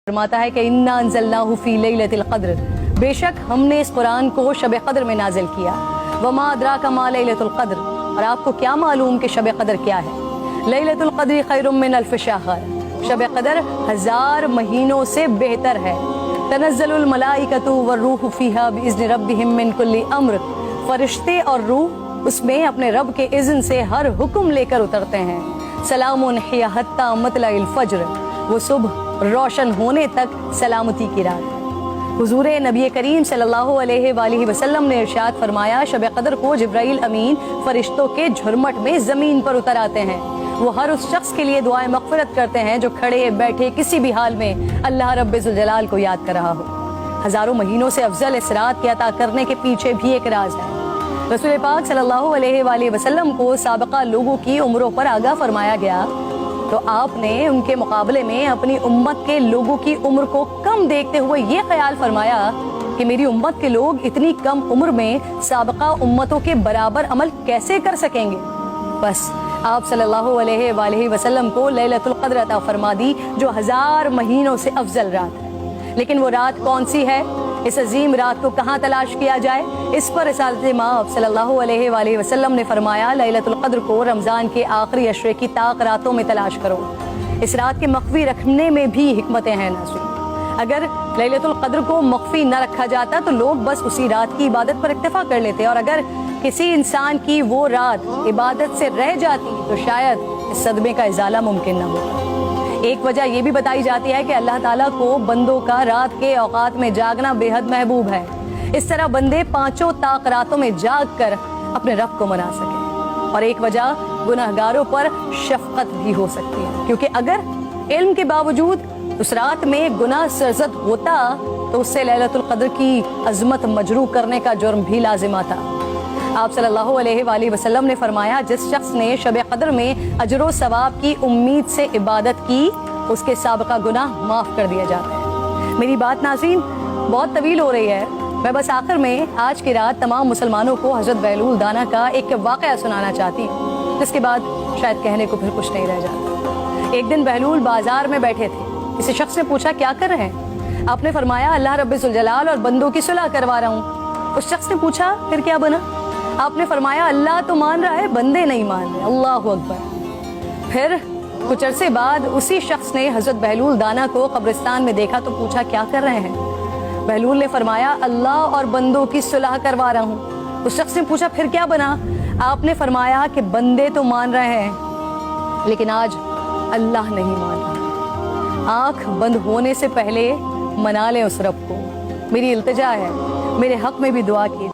फरमाता है कि इन्ना अंज़लनाहु फी लैलतिल क़द्र, बेशक हमने इस कुरान को शब क़द्र में नाजिल किया। वमा अदराका मा लैलतुल क़द्र, और आपको क्या मालूम कि शब क़द्र क्या है। लैलतुल क़द्र खैरुम मिन अल्फ़ शहर, शब क़द्र 1000 महीनों से बेहतर है। तनज़्ज़लुल मलाइकतु वर्रूहु फ़ीहा बिइज़्नि रब्बिहिम मिन कुल्लि अम्र, फरिश्ते और रूह उसमें अपने रब के इज़्न से हर हुक्म लेकर उतरते हैं। सलामुन हिया हत्ता मतलइल फ़ज्र, वो सुबह रोशन होने तक सलामती की रात। हुजूर नबी करीम सल्लल्लाहु अलैहि वसल्लम ने इरशाद फरमाया, शब क़द्र को जिब्राइल अमीन फरिश्तों के झुरमट में ज़मीन पर उतर आते हैं। वो हर उस शख्स के लिए दुआएं मग़फ़िरत करते हैं जो खड़े बैठे किसी भी हाल में अल्लाह रब्बुल जलाल को याद कर रहा हो। हज़ारों महीनों से अफजल इस रात के अता करने के पीछे भी एक राज है। रसूल पाक सल्लल्लाहु अलैहि वसल्लम को साबिक़ा लोगों की उम्रों पर आगाह फरमाया गया, तो आपने उनके मुकाबले में अपनी उम्मत के लोगों की उम्र को कम देखते हुए ये ख्याल फरमाया कि मेरी उम्मत के लोग इतनी कम उम्र में साबिक़ा उम्मतों के बराबर अमल कैसे कर सकेंगे। बस आप सल्लल्लाहु अलैहि वसल्लम को लैलतुल क़द्र अता फरमा दी, जो 1000 महीनों से अफजल रात है। लेकिन वो रात कौन सी है, इस अजीम रात को कहाँ तलाश किया जाए, इस पर रिसालत माब सल्लल्लाहु अलैहि वसल्लम ने फरमाया, लैलतुल क़द्र को रमज़ान के आखिरी अशरे की ताक रातों में तलाश करो। इस रात के मख्फी रखने में भी हिकमतें हैं नाज़रीन। अगर लैलतुल क़द्र को मख्फी न रखा जाता तो लोग बस उसी रात की इबादत पर इक्तफा कर लेते, और अगर किसी इंसान की वो रात इबादत से रह जाती तो शायद इस सदमे का इज़ाला मुमकिन न होता। एक वजह यह भी बताई जाती है कि अल्लाह ताला को बंदों का रात के औकात में जागना बेहद महबूब है। इस तरह बंदे 5 ताक रातों में जाग कर अपने रब को मना सके। और एक वजह गुनहगारों पर शफकत भी हो सकती है, क्योंकि अगर इल्म के बावजूद उस रात में गुनाह सरजद होता तो उससे लैलतुल क़द्र की अजमत मजरू करने का जुर्म भी लाजिम आता। आप सल्लल्लाहु अलैहि वसल्लम ने फरमाया, जिस शख्स ने शब क़द्र में अजर सवाब की उम्मीद से इबादत की, उसके साबिक़ा गुनाह माफ़ कर दिया जाता है। मेरी बात नाज़रीन बहुत तवील हो रही है, मैं बस आखिर में आज की रात तमाम मुसलमानों को हज़रत बहलूल दाना का एक वाक़या सुनाना चाहती हूँ, जिसके बाद शायद कहने को फिर कुछ नहीं रह जाता। एक दिन बहलूल बाजार में बैठे थे। किसी शख्स ने पूछा, क्या कर रहे हैं? आपने फरमाया, अल्लाह रब्बुल जलाल और बंदों की सुलह करवा रहा हूँ। उस शख्स ने पूछा, फिर क्या बना? आपने फरमाया, अल्लाह तो मान रहा है, बंदे नहीं मान रहे। अल्लाहु अकबर। फिर कुछ अरसे बाद उसी शख्स ने हज़रत बहलूल दाना को कब्रिस्तान में देखा तो पूछा, क्या कर रहे हैं? बहलूल ने फरमाया, अल्लाह और बंदों की सुलह करवा रहा हूँ। उस शख्स ने पूछा, फिर क्या बना? आपने फरमाया कि बंदे तो मान रहे हैं, लेकिन आज अल्लाह नहीं मान रहा। आँख बंद होने से पहले मना लें उस रब को। मेरी इल्तिजा है, मेरे हक में भी दुआ कीजिए।